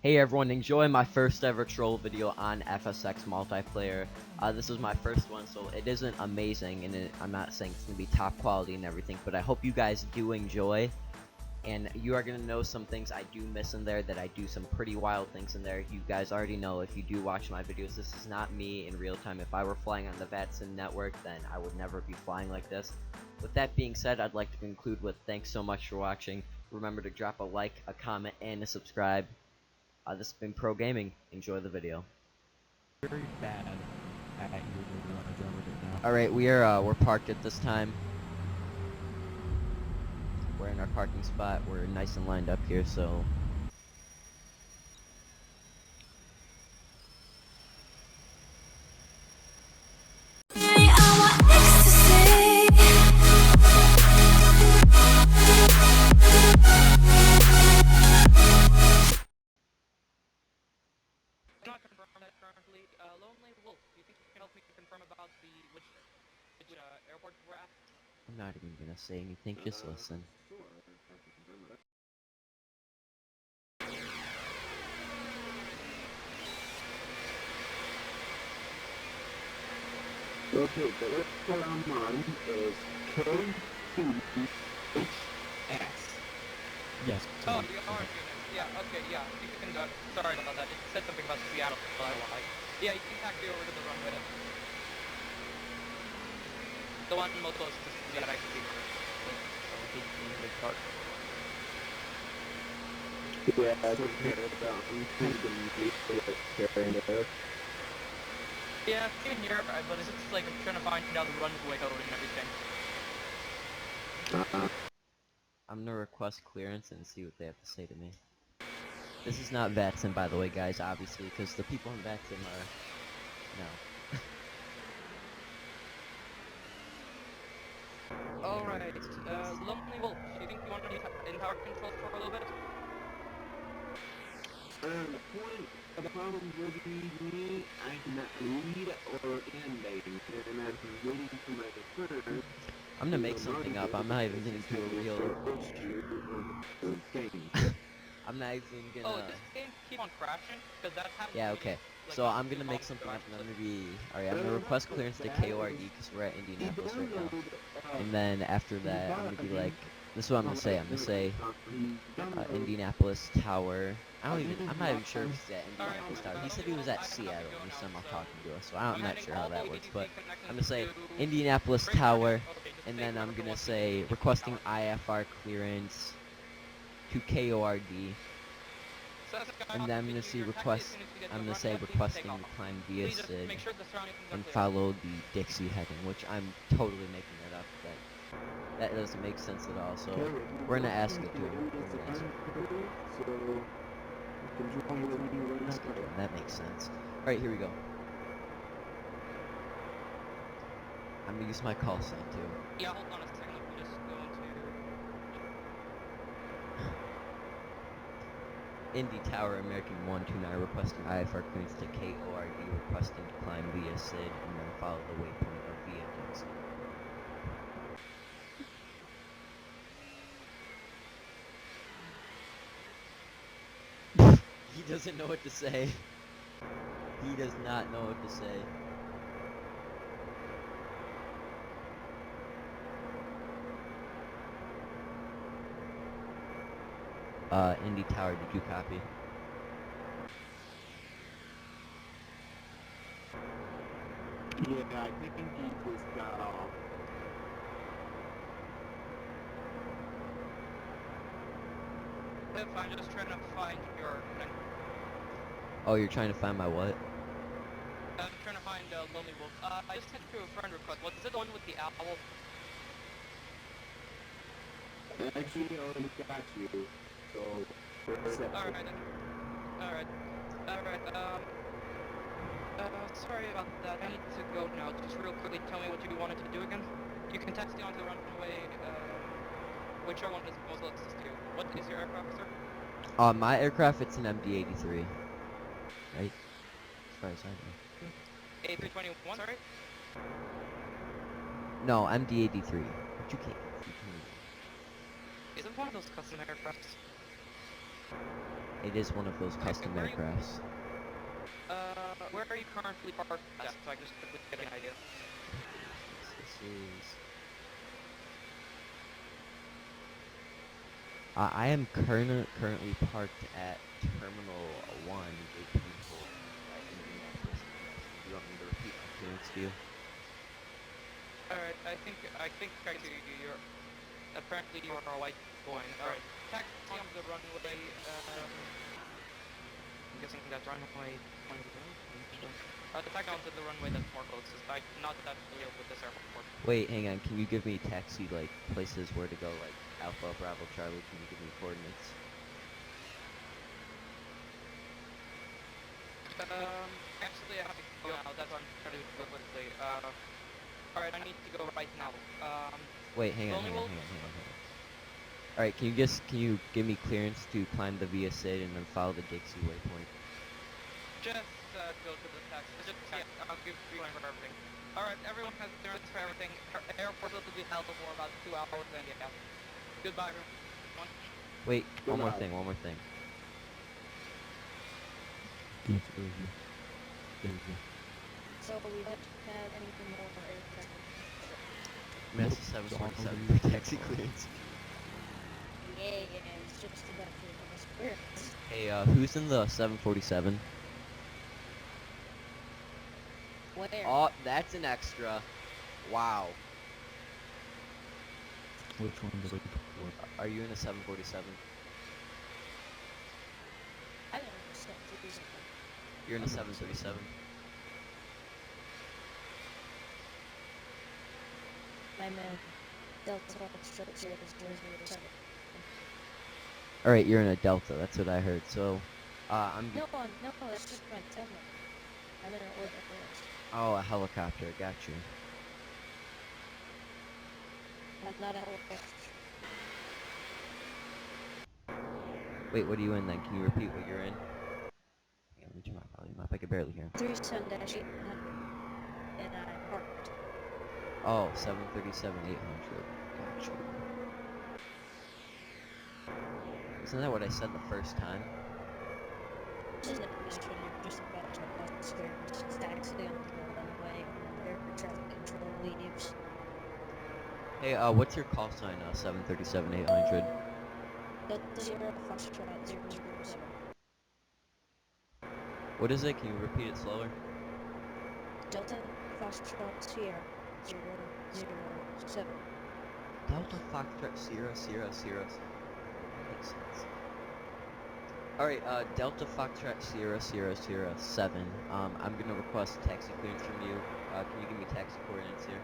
Hey everyone, enjoy my first ever troll video on FSX multiplayer. This is my first one, so it isn't amazing, and I'm not saying it's going to be top quality and everything, but I hope you guys do enjoy, and you are going to know some things I do miss in there, that I do some pretty wild things in there. You guys already know if you do watch my videos, this is not me in real time. If I were flying on the VATSIM network, then I would never be flying like this. With that being said, I'd like to conclude with thanks so much for watching. Remember to drop a like, a comment, and a subscribe. This has been ProGaming. Enjoy the video. Very bad at your right now. Alright, we're parked at this time. We're in our parking spot. We're nice and lined up here, so Not confirm that currently. Lonely Wolf, do you think you can help me confirm about which airport we're at? I'm not even gonna say anything, just listen. Okay, the airport I'm on is KCHX. Yes. Oh, you are unit. Yeah, okay, yeah. You can, sorry about that. It said something about Seattle, but I lied. Yeah, you can taxi over to the runway then. The one most close to Seattle, I can see. Yeah, I don't care about carrying there. Yeah, same here, but it's just like I'm trying to find out the runway code and everything. I'm gonna request clearance and see what they have to say to me. This is not VATSIM, by the way, guys, obviously, because the people in VATSIM are... no. Alright, Lonely Wolf, do you think you want to be in tower control for a little bit? The problem would be me, I cannot lead or ending, and I'm waiting for my turn. I'm gonna make something up. I'm not even gonna do a real... I'm not even gonna... Oh, does this game keep on crashing? Because that's happening. Yeah, okay. Like, So I'm gonna make something up, and I'm gonna be... Alright, I'm gonna request clearance to KORD, because we're at Indianapolis right now. And then after that, I'm gonna be like... This is what I'm gonna say. I'm gonna say... Indianapolis Tower... I'm not even sure if he's at Indianapolis Tower. He said he was at Seattle when he's somehow talking to us, so I'm not sure how that works, but... I'm gonna say Indianapolis Tower, and then I'm gonna say requesting IFR clearance to KORD. And then I'm gonna say requesting to climb via SID and follow the Dixie heading, which I'm totally making it up, but that doesn't make sense at all, so we're gonna ask it to him. That makes sense. Alright, here we go. I'm gonna use my call sign too. Yeah, hold on a second, let me just go into... Indy Tower, American 129, requesting IFR clearance to KORD, requesting to climb via SID, and then follow the waypoint of via Dixie. He doesn't know what to say. He does not know what to say. Indy Tower, did you copy? Yeah, I think he just got off. If I'm just trying to find your... Oh, you're trying to find my what? I'm trying to find Lonely Wolf. I just sent you a friend request. What is it, the one with the owl? Actually, I already got you, so... Alright then. Alright. Sorry about that. I need to go now. Just real quickly, tell me what you wanted to do again. You can text me onto the runway, whichever one is most closest to you. What is your aircraft, sir? My aircraft, it's an MD-83. Right? As far as I know. A321, sorry? No, MD-83. But you can't... Is it one of those custom aircrafts? It is one of those custom where are you- aircrafts. Where are you currently parked at? So I just quickly get an idea. This is. I am currently parked at Terminal 1, gate 24, at Indianapolis International. Do you want me to repeat my clearance to you? Alright, I think I see you. You're apparently you're a white coin. Alright, taxi on the runway. I'm guessing that's runway 20. Taxi onto the runway that's more closest. I'm not that familiar with this airport. Wait, hang on. Can you give me taxi, like, places where to go, like Alpha, Bravo, Charlie? Can you give me coordinates? Actually, I have to go now. That's why I'm trying to go quickly. Alright, I need to go right now. Wait, hang on. Alright, can you give me clearance to climb the Via Sid and then follow the Dixie waypoint? Just go to the taxi. Yeah, I'll give you for everything. Alright, everyone has clearance for everything. Airport will be held for about 2 hours, and yeah. Goodbye, everyone. Wait, one more thing. So we don't have anything more for aircraft. Mass 747 for taxi clearance. Yeah, it's just about to experience. Hey, who's in the 747? Where? Oh, that's an extra. Wow. Which one does it work? Are you in a 747? I don't understand these. You're in a 737. My man, Delta Foxtrot 007. Alright, you're in a Delta. That's what I heard. So, I'm... No, that's just my Delta. I'm in an orbit. Oh, a helicopter. Got you. I'm not an orbit. Wait, what are you in then? Can you repeat what you're in? Yeah, let me turn my volume up. I can barely hear. 37-800. And I parked. Oh, 737-800. Got you. Isn't that what I said the first time? This isn't when you're just about to upstairs. It's taxi on the runway. Air traffic control leaves. Hey, what's your call sign, 737-800? Delta 0 Foxtrot 007. What is it? Can you repeat it slower? Delta Foxtrot Sierra 007. Delta Foxtrot 000. Makes sense. Alright, Delta Foxtrot 0007. I'm gonna request taxi clearance from you. Can you give me taxi coordinates here?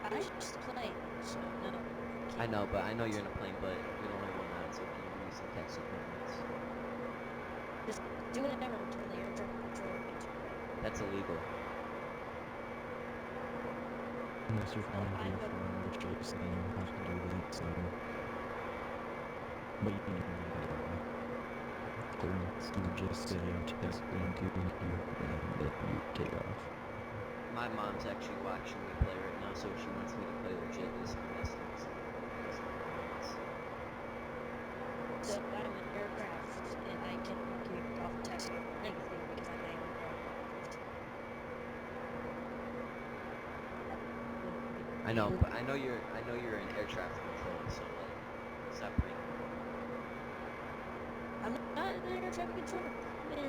I just played, so no. I know, but I know you're in a plane, but you're the only one on, so can you give me some taxi coordinates? Just do whatever until the air traffic control gets ready. That's illegal. Unless you're flying VFR, which is saying you have to do that, so... But you can even do that. Clearance, you would just say I'm testing to here, and then you take off. My mom's actually watching me play right now, so she wants me to play legit this distance. So I'm an aircraft, and I can give off a taxi or anything because I'm an aircraft. I know, but I know you're in air traffic control, so like separate. I'm not an air traffic controller. I'm in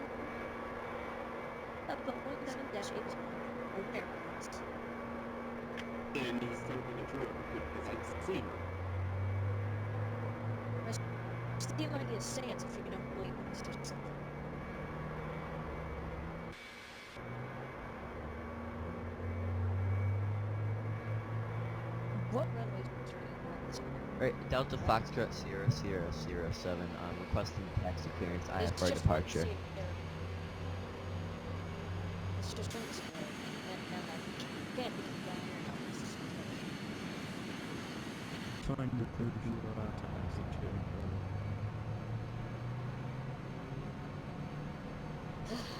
a Boeing 7-8 aircraft. And he's taking a trip because I see. Still want to get a stance if you don't believe it's just something. What runways are you Alright, Delta Foxtrot 0007, requesting taxi clearance. I have for departure. It's just one scenario, and I can't be down here now. Find the third taxi too.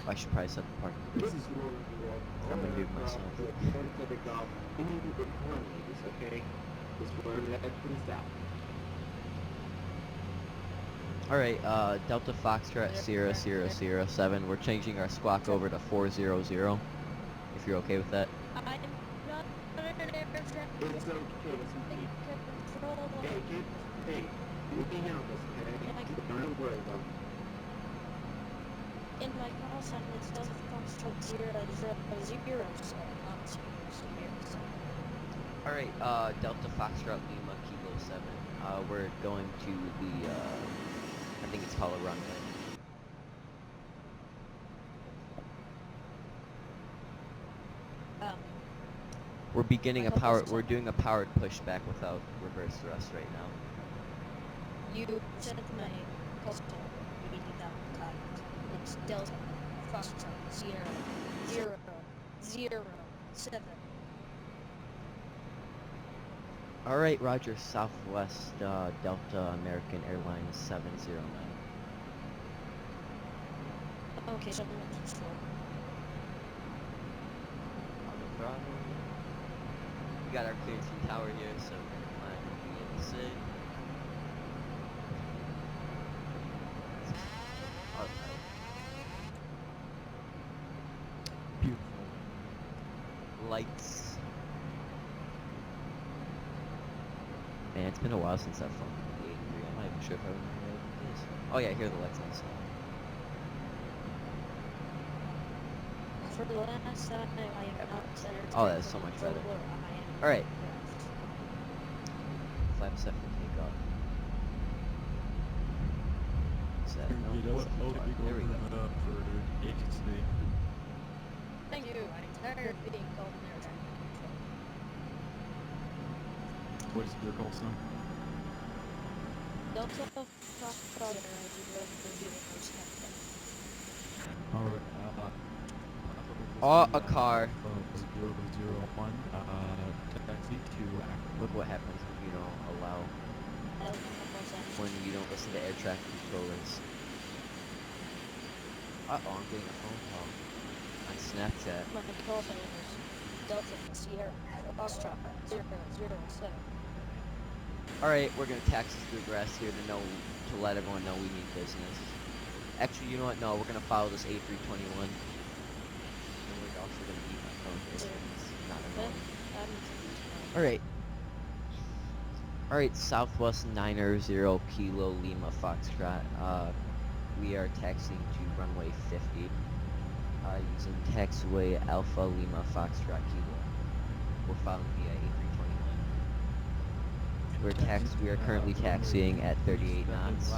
I should probably set the parking. This is where I'm gonna do it myself. Any economies, okay? This is where that comes out. Alright, Delta Foxtrot Sierra Sierra Sierra 7. We're changing our squawk over to 400. If you're okay with that. I'm not an air traffic It's okay, it's okay. control. Hey, we can handle this, okay? Don't worry about it. In my call sign, it says Foxtrot 000, so not 007. Alright, Delta Foxtrot Lima Kilo 7. We're going to the, I think it's called a runway. We're beginning we're doing a powered pushback without reverse thrust right now. You said my call sign, you need that contact. It's Delta Foxtrot 00007. Alright, Roger, Southwest, Delta American Airlines 709. Okay, so I'm not control. Auto throttle. We got our clearance from tower here, so we're gonna climb and be sit. Alright. Beautiful. Lights. Man, it's been a while since I've flown the 83. I'm not even sure if I remember what it is. Oh yeah, here are the lights on the side. For the last time, I am not centered. Oh, that's so much better. Alright. Flap set for takeoff. Is that no? There we go. For agency. Thank you. I'm tired of being called an air traffic control. What is your call sign? Delta Foxtrot 000. Alright, Oh, a car. 001, taxi to Africa. Look what happens when you don't allow, when you don't listen to air traffic controllers. Uh-oh, I'm getting a phone call on Snapchat. My call sign is Delta Sierra Foxtrot 007. Alright, we're gonna taxi through the grass here to let everyone know we need business. Actually, you know what? No, we're gonna follow this A321. And we're also gonna eat my phone here, so it's not annoying. Alright. Alright, Southwest 90 Kilo Lima Foxtrot. We are taxiing to runway 50. Using taxiway Alpha Lima Foxtrot Kilo. We're following via A321. We are currently taxiing at 38 knots.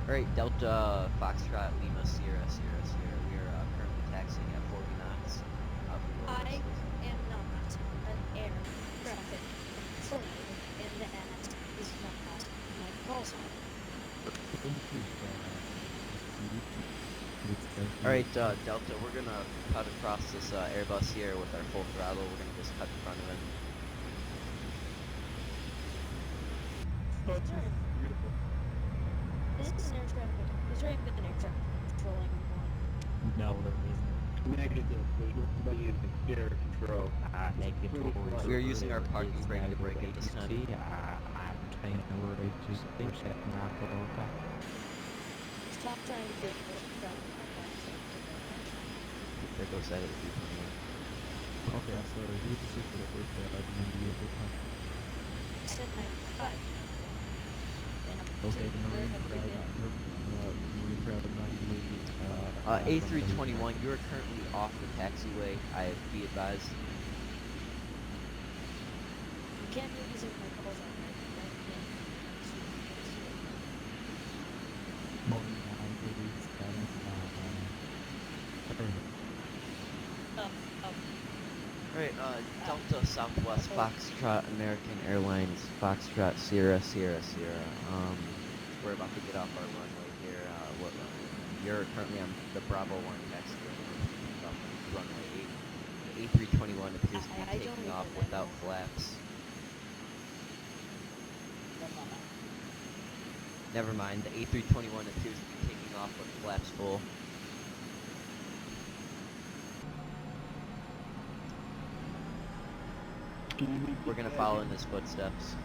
Alright, Delta Foxtrot Lima Sierra Sierra Sierra. We are currently taxiing at 40 knots. I am not an air traffic controller, and that is not my call sign. Alright, Delta, we're gonna cut across this Airbus here with our full throttle. We're gonna just cut in front of it. Beautiful. This is an air traffic. Is there even an air traffic controlling one? No, there isn't. Negative, there's nobody in the air control. Negative. We are using our parking brake to brake at this time. I'm trying to worry, just think that not Stop trying to get this from my There goes that A321. Okay, so who's the sister that worked there? I didn't know the time. I said my five. Okay, the Marine crowd, not really, A321, you are currently off the taxiway. I be advised. You can't be using my calls on right? Alright, Delta Southwest Foxtrot American Airlines Foxtrot Sierra Sierra Sierra. We're about to get off our runway here. You're currently on the Bravo 1 taxiway off runway 8. The A321 appears to be taking off without flaps. Never mind, the A321 appears to be taking off with flaps full. We're gonna follow in his footsteps.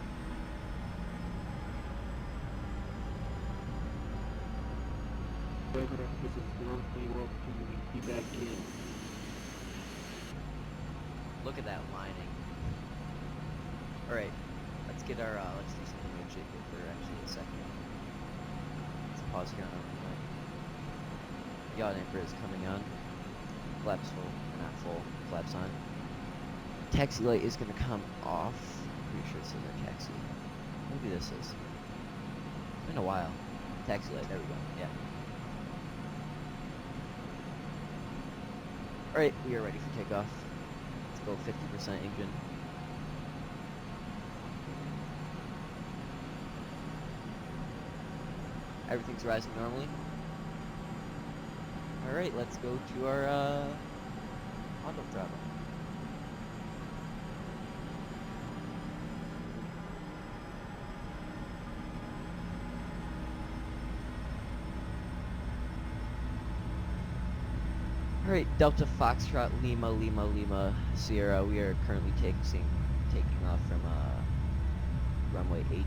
Look at that lining. Alright, let's get our, let's do something real shaky for actually a second. Let's pause here on the mic. Yacht anchor is coming on. Flaps full, or not full, flaps on. Taxi light is gonna come off. Pretty sure it says our taxi. Maybe this is. It's been a while. Taxi light, there we go, yeah. Alright, we are ready for takeoff. Let's go 50% engine. Everything's rising normally. Alright, let's go to our auto throttle. Alright, Delta Foxtrot Lima Lima Lima Sierra. We are currently taking off from runway 8.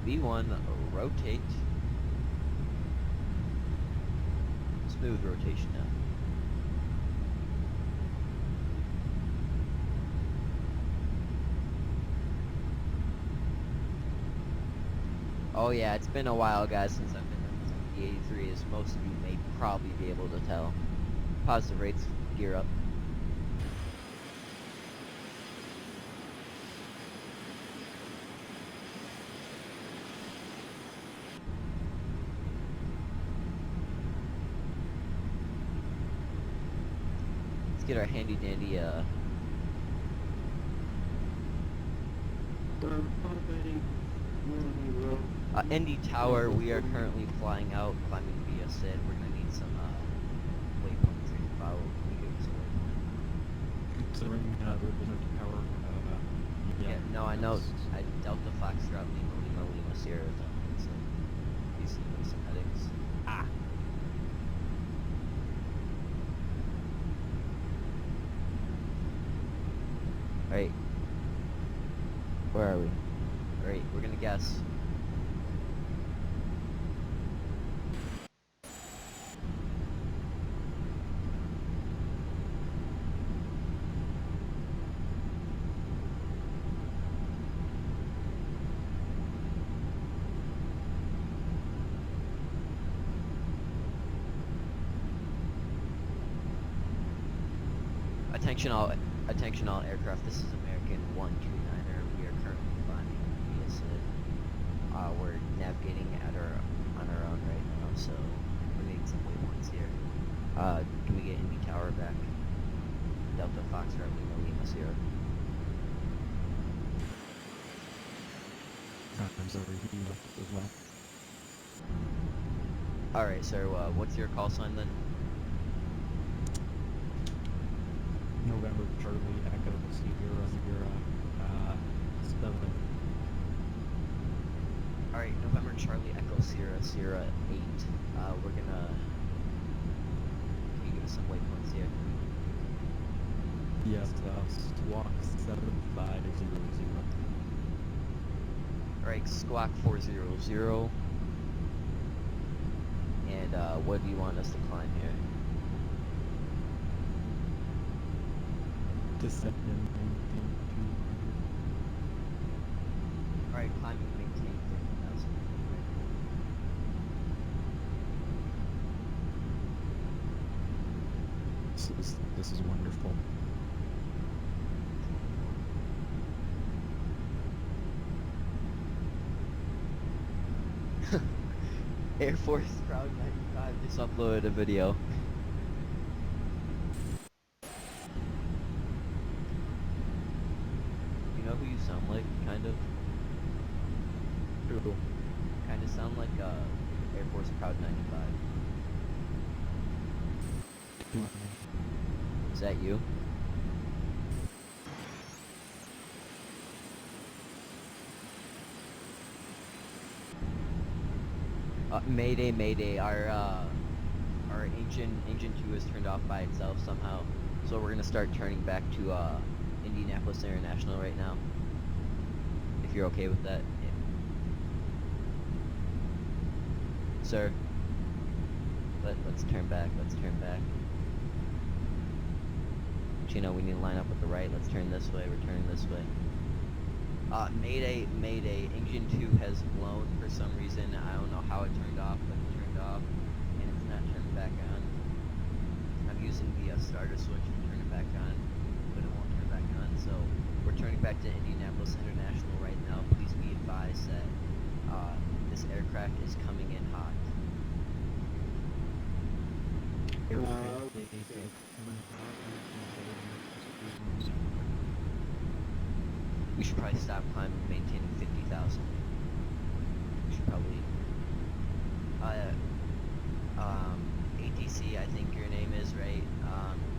V1 rotate. Smooth rotation now. Oh yeah, it's been a while, guys, since I've been in the 83, as most of you may probably be able to tell. Positive rates, gear up. Let's get our handy dandy Indy Tower. We are currently flying out, climbing via SID. We're gonna need some waypoints here to follow. Considering there is no tower, Yeah, no, I know. I Delta Foxtrot Lima Lima Lima Sierra is on it, so these seem to be some headaches. Ah. Alright. Where are we? Alright, we're gonna guess. Attention all aircraft, this is American 129er. We are currently flying via SID. We're navigating on our own right now, so we're making some waypoints here. Can we get Indy Tower back? Delta Foxtrot Lima Lima Sierra. sometimes overheating as well. Alright, so what's your call sign then? November Charlie Echo Sierra 7. Alright, November Charlie Echo Sierra Sierra 8. We're gonna... Can you give us some waypoints here? Yes, Squawk 7500. Alright, Squawk 400. And what do you want us to climb here? Descent and maintain 200. Alright, climb and maintain 50,000. This is wonderful. Air Force Proud 95 just uploaded a video. You know who you sound like, kind of? Who? Kind of sound like Air Force Proud 95. Is that you? Mayday, mayday. Our engine 2 is turned off by itself somehow. So we're gonna start turning back to Indianapolis International right now. If you're okay with that, sir. Let's turn back. Let's turn back. Chino, we need to line up with the right. Let's turn this way. We're turning this way. Mayday, mayday. Engine 2 has blown for some reason. I don't know how it turned off, but it turned off, and it's not turning back on. I'm using the starter switch to turn it back on, but it won't turn back on. So we're turning back to Indianapolis International right now. Please be advised that this aircraft is coming in hot. We should probably stop climbing, maintaining 50,000. We should probably, ATC, I think your name is, right?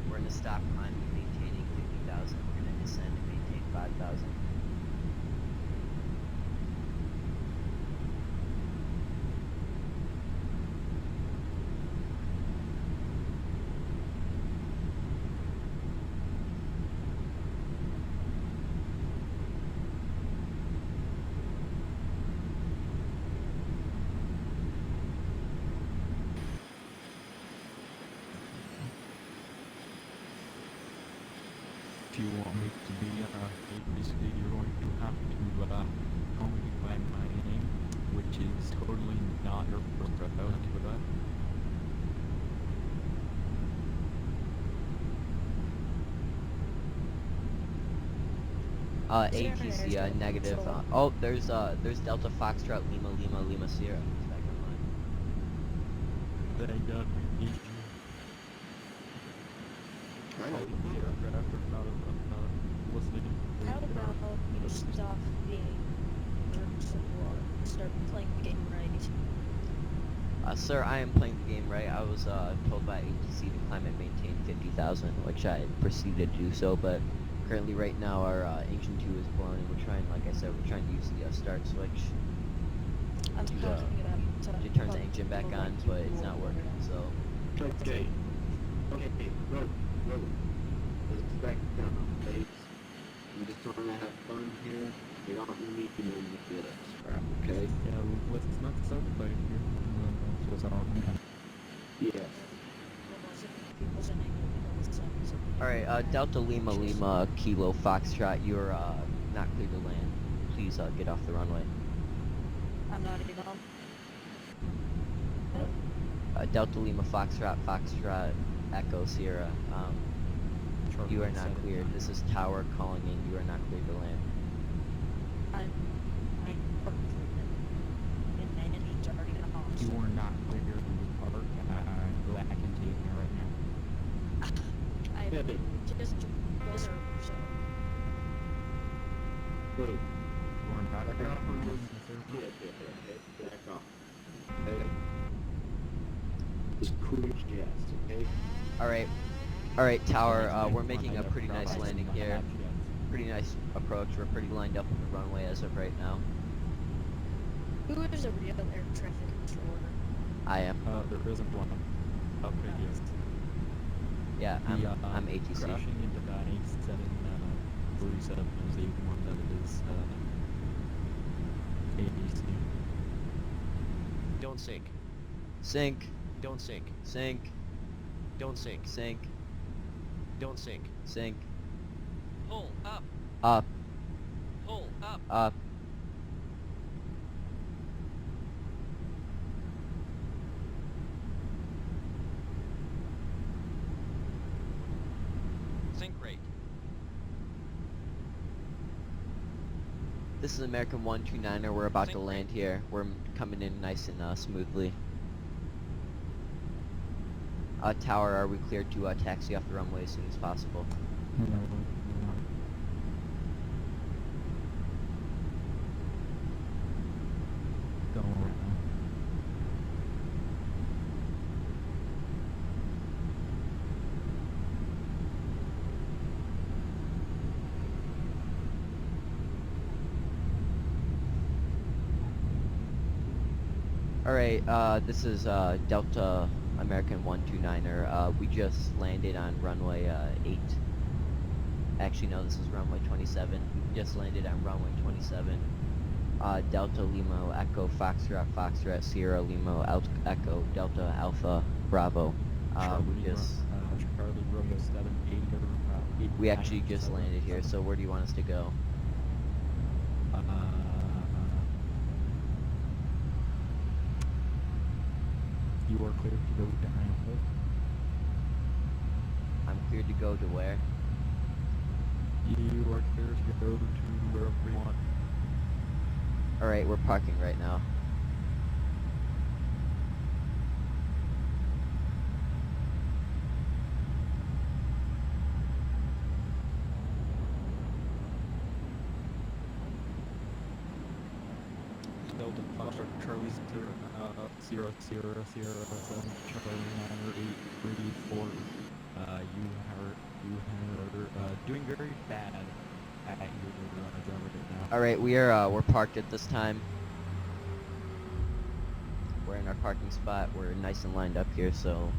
We're gonna stop climbing, maintaining 50,000. We're gonna descend and maintain 5,000. If you want me to be basically you're going to have to call me by my name, which is totally not your profound to that. ATC, negative. Oh, there's Delta Foxtrot Lima Lima Lima Sierra. It's back online. They got me. How about you stop being merciful and start playing the game right? Sir, I am playing the game right. I was told by ATC to climb and maintain 50,000, which I proceeded to do so, but currently right now our engine 2 is blown and we're trying, like I said, we're trying to use the start switch I'm talking about to turn the engine back on, but it's not working, so... Okay. Okay, look. Let's back down, please. I'm just trying to have fun here. We don't need to move this crap, okay? Yeah, let's not start the fight here. What's all Yes. Alright, Delta Lima Lima Kilo Foxtrot, you're not clear to land. Please get off the runway. I'm not even on. Delta Lima Foxtrot Foxtrot Echo Sierra, you are not cleared. This is Tower calling in. You are not cleared to land. I'm You are not clear to park. Go back and take me right now. I just was so. Good. You are not Back clear off on this. to Yeah, back off. Okay? Just cruise jets, okay? Alright, Tower, we're making a pretty nice landing here. Pretty nice approach. We're pretty lined up with the runway as of right now. Who is a real air traffic controller? I am. There isn't one. Okay, yes. Yeah, I'm ATC. Crashing into that 8747 is the one that is ADC. Don't sink. Sink. Don't sink. Sink. Don't sink. Sink. Don't sink. Sink. Pull up. Up. Pull up. Up. Sink rate. This is American 129er. We're about to land here. We're coming in nice and smoothly. Tower, are we cleared to taxi off the runway as soon as possible? Don't worry. Alright, this is Delta American 129er. We just landed on runway 8. Actually, no, this is runway 27. We just landed on runway 27. Delta Limo Echo Foxtrot Sierra Limo Echo Delta Alpha Bravo. We just Charlie Romeo 7 we actually just landed here. So where do you want us to go? You are clear to go down. I'm cleared to go to where? You are clear to go to wherever you want. Alright, we're parking right now. Delta Foxtrot Charlie Sierra 7 Charlie 9 8 you are doing very bad at your job right now. Alright, we're parked at this time. We're in our parking spot. We're nice and lined up here, so